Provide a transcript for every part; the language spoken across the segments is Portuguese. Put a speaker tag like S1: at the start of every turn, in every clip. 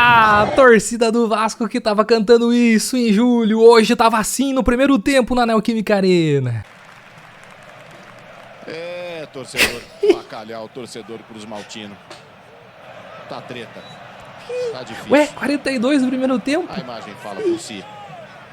S1: A torcida do Vasco que tava cantando isso em julho, hoje tava assim no primeiro tempo na Neoquímica Arena.
S2: É, torcedor, bacalhau, o torcedor Cruz Maltino. Tá treta, tá difícil.
S1: Ué, 42 no primeiro tempo?
S2: A imagem fala por si.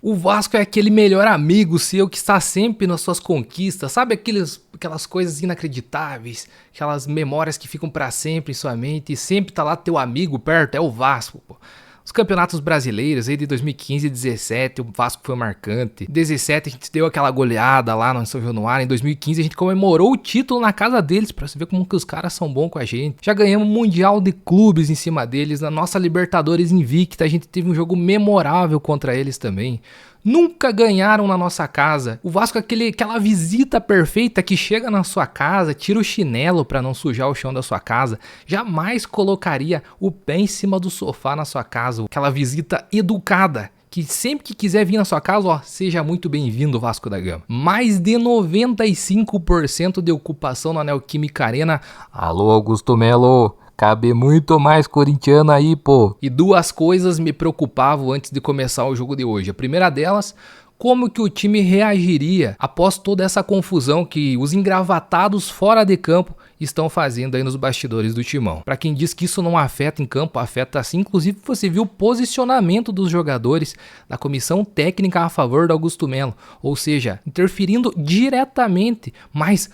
S1: O Vasco é aquele melhor amigo seu que está sempre nas suas conquistas, sabe aquelas coisas inacreditáveis, aquelas memórias que ficam pra sempre em sua mente e sempre tá lá teu amigo perto, é o Vasco, pô. Os campeonatos brasileiros aí de 2015 e 2017, o Vasco foi marcante. Em 2017 a gente deu aquela goleada lá no São Januário. Em 2015 a gente comemorou o título na casa deles, pra você ver como que os caras são bons com a gente. Já ganhamos um Mundial de Clubes em cima deles. Na nossa Libertadores invicta a gente teve um jogo memorável contra eles também. Nunca ganharam na nossa casa. O Vasco é aquela visita perfeita que chega na sua casa, tira o chinelo pra não sujar o chão da sua casa. Jamais colocaria o pé em cima do sofá na sua casa. Aquela visita educada, que sempre que quiser vir na sua casa, ó, seja muito bem-vindo, Vasco da Gama. Mais de 95% de ocupação na Neoquímica Arena. Alô, Augusto Melo. Cabe muito mais corintiano aí, pô. E duas coisas me preocupavam antes de começar o jogo de hoje. A primeira delas, como que o time reagiria após toda essa confusão que os engravatados fora de campo estão fazendo aí nos bastidores do Timão. Pra quem diz que isso não afeta em campo, afeta sim. Inclusive você viu o posicionamento dos jogadores da comissão técnica a favor do Augusto Melo, ou seja, interferindo diretamente, mas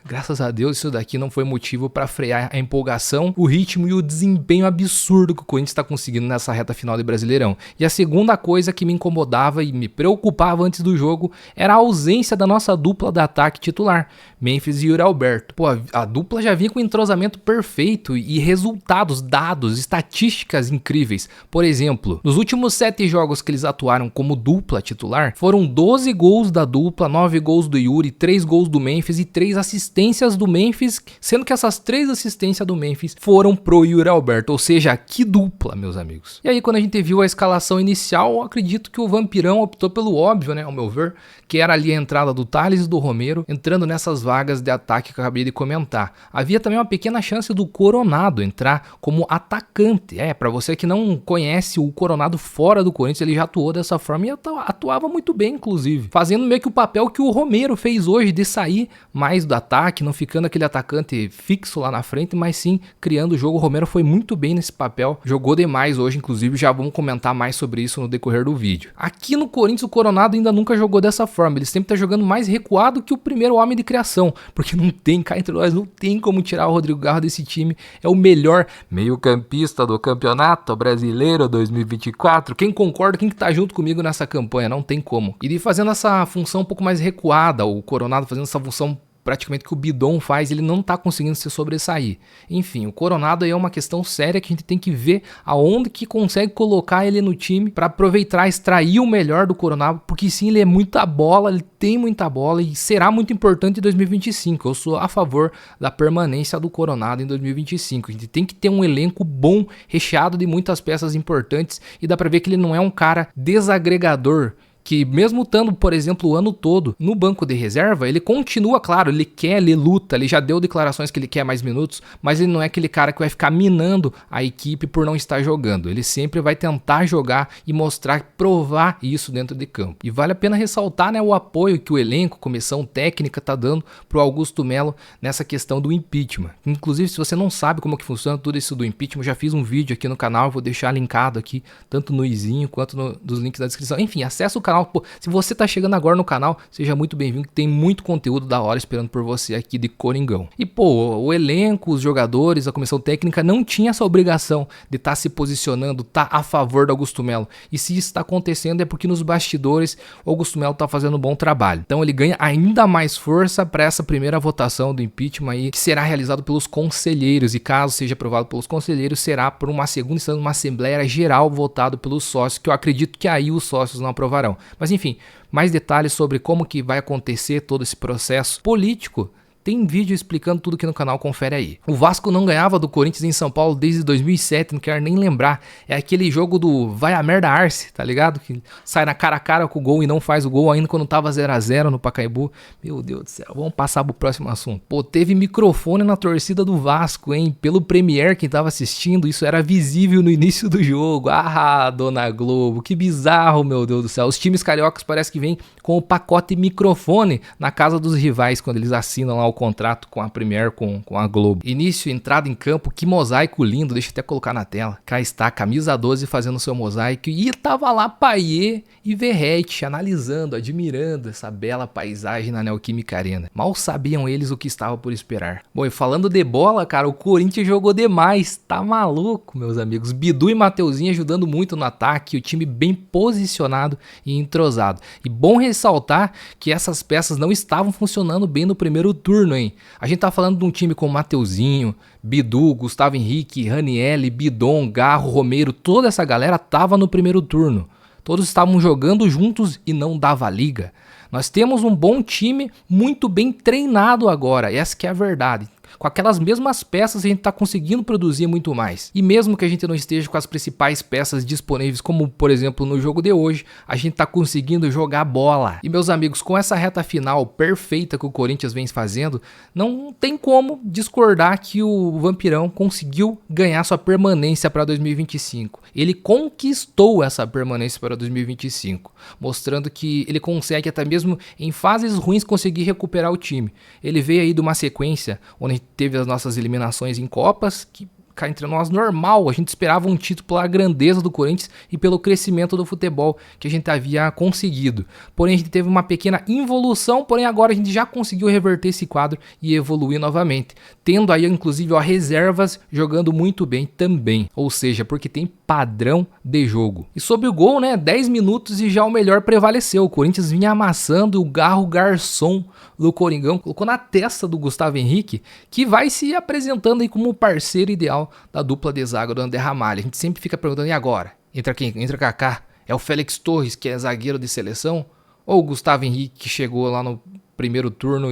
S1: graças a Deus isso daqui não foi motivo para frear a empolgação, o ritmo e o desempenho absurdo que o Corinthians está conseguindo nessa reta final de Brasileirão. E a segunda coisa que me incomodava e me preocupava antes do jogo era a ausência da nossa dupla de ataque titular, Memphis e Yuri Alberto. Pô, a dupla já vinha com um entrosamento perfeito e resultados, dados, estatísticas incríveis. Por exemplo, nos últimos 7 jogos que eles atuaram como dupla titular, foram 12 gols da dupla, 9 gols do Yuri, 3 gols do Memphis e 3 assistências do Memphis, sendo que essas 3 assistências do Memphis foram pro Yuri Alberto, ou seja, que dupla, meus amigos. E aí quando a gente viu a escalação inicial, eu acredito que o Vampirão optou pelo óbvio, né, ao meu ver, que era ali a entrada do Thales e do Romero, entrando nessas vagas de ataque que eu acabei de comentar. Havia também uma pequena chance do Coronado entrar como atacante. Pra você que não conhece o Coronado fora do Corinthians, ele já atuou dessa forma e atuava muito bem, inclusive. Fazendo meio que o papel que o Romero fez hoje, de sair mais do ataque, não ficando aquele atacante fixo lá na frente, mas sim criando o jogo. O Romero foi muito bem nesse papel, jogou demais hoje, inclusive já vamos comentar mais sobre isso no decorrer do vídeo. Aqui no Corinthians, o Coronado ainda nunca jogou dessa forma, ele sempre tá jogando mais recuado que o primeiro homem de criação, porque não tem, cá entre nós, não tem como tirar o Rodrigo Garro desse time. É o melhor meio-campista do Campeonato Brasileiro 2024. Quem concorda, quem que tá junto comigo nessa campanha? Não tem como. E fazendo essa função um pouco mais recuada, o Coronado fazendo essa função praticamente que o Bidon faz, ele não tá conseguindo se sobressair. Enfim, o Coronado aí é uma questão séria que a gente tem que ver aonde que consegue colocar ele no time para aproveitar, extrair o melhor do Coronado, porque sim, ele é muita bola, ele tem muita bola e será muito importante em 2025. Eu sou a favor da permanência do Coronado em 2025. A gente tem que ter um elenco bom, recheado de muitas peças importantes, e dá para ver que ele não é um cara desagregador, que mesmo estando, por exemplo, o ano todo no banco de reserva, ele continua, claro, ele quer, ele luta, ele já deu declarações que ele quer mais minutos, mas ele não é aquele cara que vai ficar minando a equipe por não estar jogando. Ele sempre vai tentar jogar e mostrar, provar isso dentro de campo. E vale a pena ressaltar, né, o apoio que o elenco, comissão técnica tá dando pro Augusto Melo nessa questão do impeachment. Inclusive, se você não sabe como que funciona tudo isso do impeachment, eu já fiz um vídeo aqui no canal, eu vou deixar linkado aqui, tanto no izinho quanto dos links da descrição. Enfim, acessa o canal. Pô, se você tá chegando agora no canal, seja muito bem-vindo, que tem muito conteúdo da hora esperando por você aqui de Coringão. E pô, o elenco, os jogadores, a comissão técnica não tinha essa obrigação de estar se posicionando, tá a favor do Augusto Melo. E se isso está acontecendo é porque nos bastidores o Augusto Melo tá fazendo um bom trabalho. Então ele ganha ainda mais força para essa primeira votação do impeachment aí, que será realizado pelos conselheiros, e caso seja aprovado pelos conselheiros, será por uma segunda instância, uma assembleia geral votado pelos sócios, que eu acredito que aí os sócios não aprovarão. Mas enfim, mais detalhes sobre como que vai acontecer todo esse processo político Tem vídeo explicando tudo aqui no canal, confere aí. O Vasco não ganhava do Corinthians em São Paulo desde 2007, não quero nem lembrar. É aquele jogo do vai a merda Arce, tá ligado? Que sai na cara a cara com o gol e não faz o gol ainda quando tava 0 a 0 no Pacaembu. Meu Deus do céu, vamos passar pro próximo assunto. Pô, teve microfone na torcida do Vasco, hein? Pelo Premier, quem tava assistindo, isso era visível no início do jogo. Ah, dona Globo, que bizarro, meu Deus do céu. Os times cariocas parece que vêm com o pacote microfone na casa dos rivais quando eles assinam lá o contrato com a Premier, com a Globo. Início, entrada em campo, que mosaico lindo, deixa eu até colocar na tela. Cá está, camisa 12 fazendo seu mosaico e tava lá Payet e Verratti analisando, admirando essa bela paisagem na Neoquímica Arena. Mal sabiam eles o que estava por esperar. Bom, e falando de bola, cara, o Corinthians jogou demais, tá maluco, meus amigos. Bidu e Mateuzinho ajudando muito no ataque, o time bem posicionado e entrosado. E bom ressaltar que essas peças não estavam funcionando bem no primeiro turno, hein? A gente tá falando de um time com Mateuzinho, Bidu, Gustavo Henrique, Ranielli, Bidon, Garro, Romero, toda essa galera tava no primeiro turno. Todos estavam jogando juntos e não dava liga. Nós temos um bom time muito bem treinado agora, essa que é a verdade. Com aquelas mesmas peças a gente está conseguindo produzir muito mais. E mesmo que a gente não esteja com as principais peças disponíveis, como por exemplo no jogo de hoje, a gente está conseguindo jogar bola. E meus amigos, com essa reta final perfeita que o Corinthians vem fazendo, não tem como discordar que o Vampirão conseguiu ganhar sua permanência para 2025. Ele conquistou essa permanência para 2025, mostrando que ele consegue até mesmo em fases ruins conseguir recuperar o time. Ele veio aí de uma sequência onde teve as nossas eliminações em Copas, que cá entre nós normal, a gente esperava um título pela grandeza do Corinthians e pelo crescimento do futebol que a gente havia conseguido. Porém a gente teve uma pequena involução, porém agora a gente já conseguiu reverter esse quadro e evoluir novamente, tendo aí inclusive reservas jogando muito bem também, ou seja, porque tem padrão de jogo. E sobre o gol, né, 10 minutos e já o melhor prevaleceu, o Corinthians vinha amassando, o Garro garçom do Coringão colocou na testa do Gustavo Henrique, que vai se apresentando aí como o parceiro ideal da dupla de zaga do André Ramalho. A gente sempre fica perguntando, e agora? Entra quem? Entra Kaká? É o Félix Torres, que é zagueiro de seleção? Ou o Gustavo Henrique, que chegou lá no primeiro turno,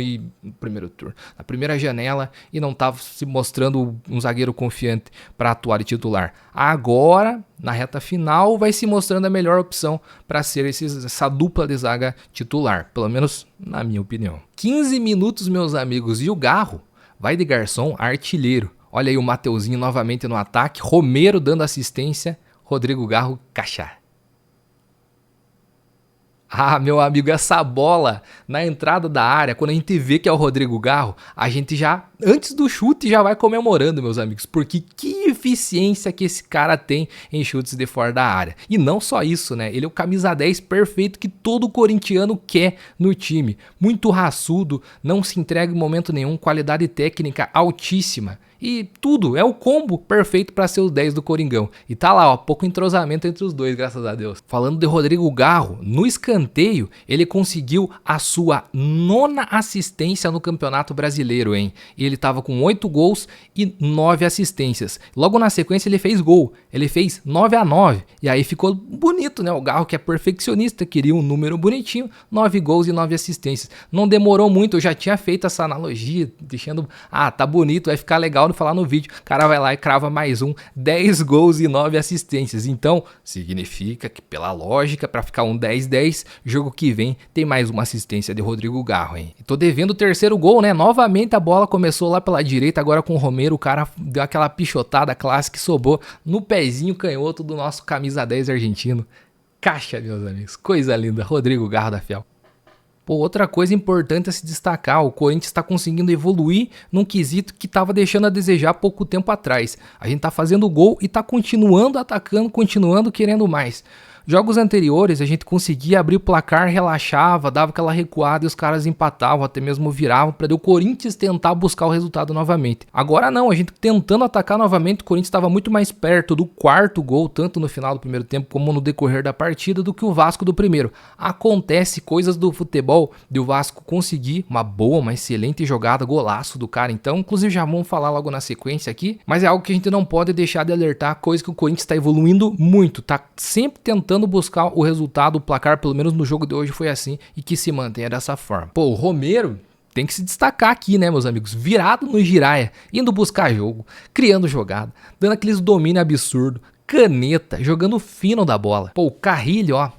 S1: na primeira janela e não estava se mostrando um zagueiro confiante para atuar de titular. Agora, na reta final, vai se mostrando a melhor opção para ser essa dupla de zaga titular, pelo menos na minha opinião. 15 minutos, meus amigos, e o Garro vai de garçom a artilheiro. Olha aí o Mateuzinho novamente no ataque, Romero dando assistência, Rodrigo Garro cachá. Ah, meu amigo, essa bola na entrada da área, quando a gente vê que é o Rodrigo Garro, a gente já, antes do chute, já vai comemorando, meus amigos, porque que eficiência que esse cara tem em chutes de fora da área. E não só isso, né? Ele é o camisa 10 perfeito que todo corintiano quer no time. Muito raçudo, não se entrega em momento nenhum, qualidade técnica altíssima. E tudo, é o combo perfeito para ser o 10 do Coringão. E tá lá, ó, pouco entrosamento entre os dois, graças a Deus. Falando de Rodrigo Garro, no escanteio, ele conseguiu a sua 9ª assistência no Campeonato Brasileiro, hein? E ele tava com 8 gols e 9 assistências. Logo na sequência ele fez gol, ele fez 9-9. E aí ficou bonito, né? O Garro, que é perfeccionista, queria um número bonitinho, 9 gols e 9 assistências. Não demorou muito, eu já tinha feito essa analogia, deixando, tá bonito, vai ficar legal de falar no vídeo. O cara vai lá e crava mais 10 gols e 9 assistências. Então, significa que pela lógica, para ficar um 10-10, jogo que vem tem mais uma assistência de Rodrigo Garro, hein? E tô devendo o terceiro gol, né? Novamente a bola começou lá pela direita, agora com o Romero, o cara deu aquela pichotada clássica e sobou no pezinho canhoto do nosso camisa 10 argentino. Caixa, meus amigos. Coisa linda. Rodrigo Garro da Fiel. Pô, outra coisa importante a se destacar, o Corinthians está conseguindo evoluir num quesito que estava deixando a desejar pouco tempo atrás. A gente está fazendo gol e está continuando atacando, continuando querendo mais. Jogos anteriores a gente conseguia abrir o placar, relaxava, dava aquela recuada e os caras empatavam, até mesmo viravam para o Corinthians tentar buscar o resultado novamente. Agora não, a gente tentando atacar novamente, o Corinthians estava muito mais perto do 4º gol, tanto no final do primeiro tempo como no decorrer da partida, do que o Vasco do primeiro. Acontece coisas do futebol de o Vasco conseguir uma boa, uma excelente jogada, golaço do cara, então inclusive já vamos falar logo na sequência aqui, mas é algo que a gente não pode deixar de alertar, coisa que o Corinthians está evoluindo muito, tá sempre tentando buscar o resultado, o placar, pelo menos no jogo de hoje foi assim, e que se mantenha dessa forma. Pô, o Romero tem que se destacar aqui, né, meus amigos? Virado no giraia, indo buscar jogo, criando jogada, dando aqueles domínio absurdo, caneta, jogando fino da bola. Pô, o Carrilho, ó,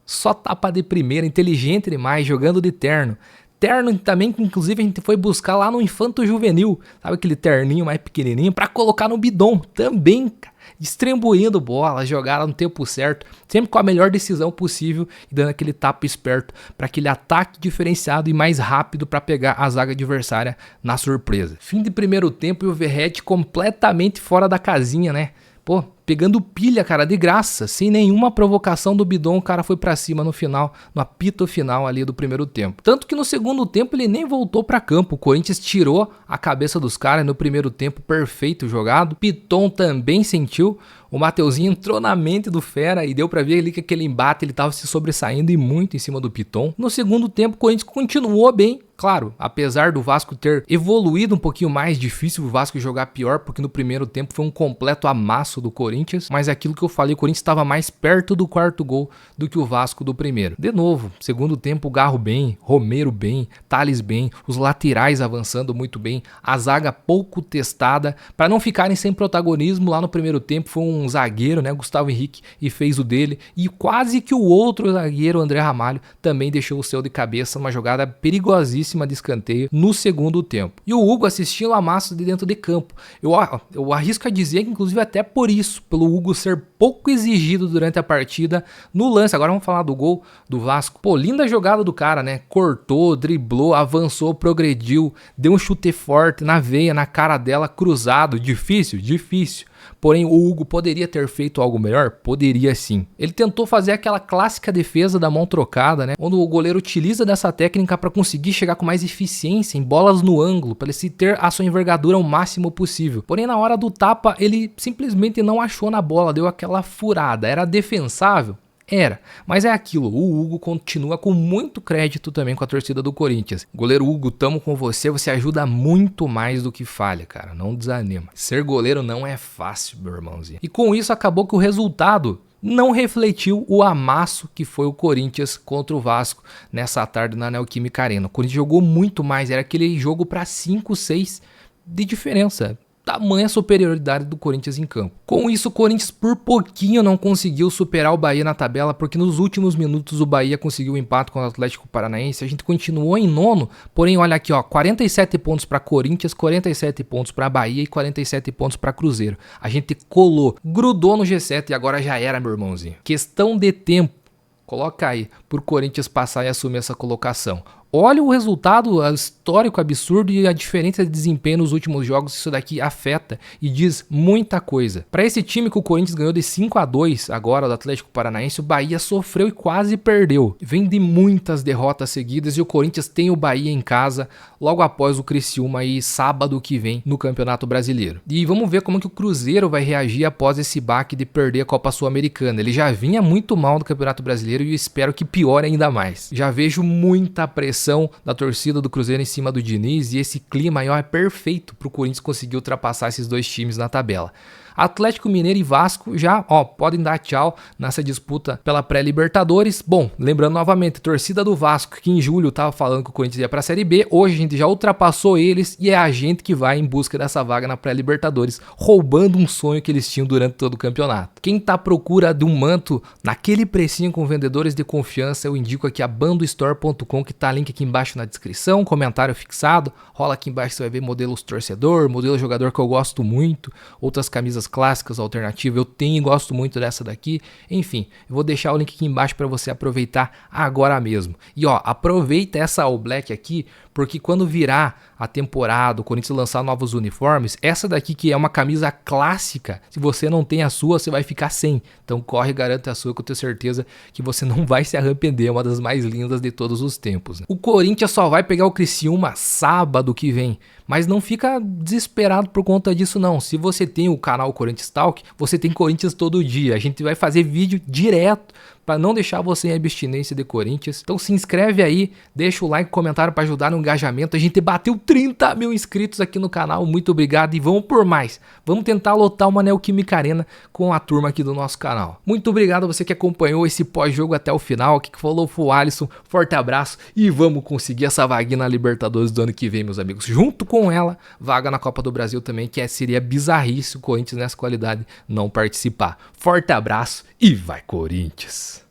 S1: só tapa de primeira, inteligente demais, jogando de terno. Terno também, que inclusive a gente foi buscar lá no Infanto Juvenil, sabe aquele terninho mais pequenininho, pra colocar no bidon também, cara. Distribuindo bola, jogada no tempo certo, sempre com a melhor decisão possível e dando aquele tapa esperto para aquele ataque diferenciado e mais rápido para pegar a zaga adversária na surpresa. Fim de primeiro tempo e o Verratti completamente fora da casinha, né? Pô, pegando pilha, cara, de graça, sem nenhuma provocação do bidon, o cara foi pra cima no final, no apito final ali do primeiro tempo. Tanto que no segundo tempo ele nem voltou pra campo, o Corinthians tirou a cabeça dos caras no primeiro tempo, perfeito jogado. Piton também sentiu, o Mateuzinho entrou na mente do fera e deu pra ver ali que aquele embate ele tava se sobressaindo e muito em cima do Piton. No segundo tempo o Corinthians continuou bem. Claro, apesar do Vasco ter evoluído um pouquinho mais, difícil o Vasco jogar pior, porque no primeiro tempo foi um completo amasso do Corinthians, mas é aquilo que eu falei, o Corinthians estava mais perto do quarto gol do que o Vasco do primeiro. De novo, segundo tempo, Garro bem, Romero bem, Thales bem, os laterais avançando muito bem, a zaga pouco testada, para não ficarem sem protagonismo. Lá no primeiro tempo foi um zagueiro, né, Gustavo Henrique, e fez o dele, e quase que o outro zagueiro, André Ramalho, também deixou o seu de cabeça, uma jogada perigosíssima de escanteio no segundo tempo. E o Hugo assistindo a massa de dentro de campo. Eu arrisco a dizer que inclusive até por isso, pelo Hugo ser pouco exigido durante a partida no lance. Agora vamos falar do gol do Vasco. Pô, linda jogada do cara, né? Cortou, driblou, avançou, progrediu, deu um chute forte na veia, na cara dela, cruzado. Difícil? Difícil. Porém, o Hugo poderia ter feito algo melhor? Poderia sim. Ele tentou fazer aquela clássica defesa da mão trocada, né? Onde o goleiro utiliza dessa técnica para conseguir chegar com mais eficiência em bolas no ângulo, para ele se ter a sua envergadura o máximo possível. Porém, na hora do tapa, ele simplesmente não achou na bola, deu aquela furada. Era defensável? Era, mas é aquilo, o Hugo continua com muito crédito também com a torcida do Corinthians. Goleiro Hugo, tamo com você, você ajuda muito mais do que falha, cara, não desanima. Ser goleiro não é fácil, meu irmãozinho. E com isso acabou que o resultado não refletiu o amasso que foi o Corinthians contra o Vasco nessa tarde na Neoquímica Arena. O Corinthians jogou muito mais, era aquele jogo para 5, 6 de diferença. Tamanha superioridade do Corinthians em campo. Com isso, o Corinthians por pouquinho não conseguiu superar o Bahia na tabela, porque nos últimos minutos o Bahia conseguiu o empate com o Atlético Paranaense. A gente continuou em nono, porém olha aqui, ó, 47 pontos para Corinthians, 47 pontos para Bahia e 47 pontos para Cruzeiro. A gente colou, grudou no G7 e agora já era, meu irmãozinho. Questão de tempo. Coloca aí, por Corinthians passar e assumir essa colocação. Olha o resultado histórico absurdo e a diferença de desempenho nos últimos jogos. Isso daqui afeta e diz muita coisa. Para esse time que o Corinthians ganhou de 5-2 agora do Atlético Paranaense, o Bahia sofreu e quase perdeu. Vem de muitas derrotas seguidas e o Corinthians tem o Bahia em casa logo após o Criciúma aí sábado que vem no Campeonato Brasileiro. E vamos ver como que o Cruzeiro vai reagir após esse baque de perder a Copa Sul-Americana. Ele já vinha muito mal no Campeonato Brasileiro e eu espero que piore ainda mais. Já vejo muita pressão da torcida do Cruzeiro em cima do Diniz e esse clima aí, ó, é perfeito para o Corinthians conseguir ultrapassar esses dois times na tabela. Atlético Mineiro e Vasco já, ó, podem dar tchau nessa disputa pela pré-Libertadores. Bom, lembrando novamente, torcida do Vasco, que em julho tava falando que o Corinthians ia pra Série B, hoje a gente já ultrapassou eles e é a gente que vai em busca dessa vaga na pré-Libertadores, roubando um sonho que eles tinham durante todo o campeonato. Quem tá à procura de um manto naquele precinho com vendedores de confiança, eu indico aqui a bandostore.com, que tá link aqui embaixo na descrição, comentário fixado, rola aqui embaixo, você vai ver modelos torcedor, modelo jogador que eu gosto muito, outras camisas clássicas, alternativas, eu tenho e gosto muito dessa daqui. Enfim, eu vou deixar o link aqui embaixo para você aproveitar agora mesmo. E ó, aproveita essa All Black aqui, porque quando virar a temporada, o Corinthians lançar novos uniformes, essa daqui que é uma camisa clássica, se você não tem a sua, você vai ficar sem. Então corre e garante a sua, que eu tenho certeza que você não vai se arrepender, é uma das mais lindas de todos os tempos, né? O Corinthians só vai pegar o Criciúma sábado que vem, mas não fica desesperado por conta disso não. Se você tem o canal Corinthians Talk, você tem Corinthians todo dia. A gente vai fazer vídeo direto para não deixar você em abstinência de Corinthians. Então se inscreve aí, deixa o like, comentário para ajudar no engajamento. A gente bateu 30 mil inscritos aqui no canal. Muito obrigado e vamos por mais. Vamos tentar lotar uma Neoquímica Arena com a turma aqui do nosso canal. Muito obrigado a você que acompanhou esse pós-jogo até o final. Que falou foi o Alisson. Forte abraço e vamos conseguir essa vaguinha na Libertadores do ano que vem, meus amigos. Junto com ela, vaga na Copa do Brasil também, que seria bizarrice o Corinthians nessa qualidade não participar. Forte abraço e vai Corinthians!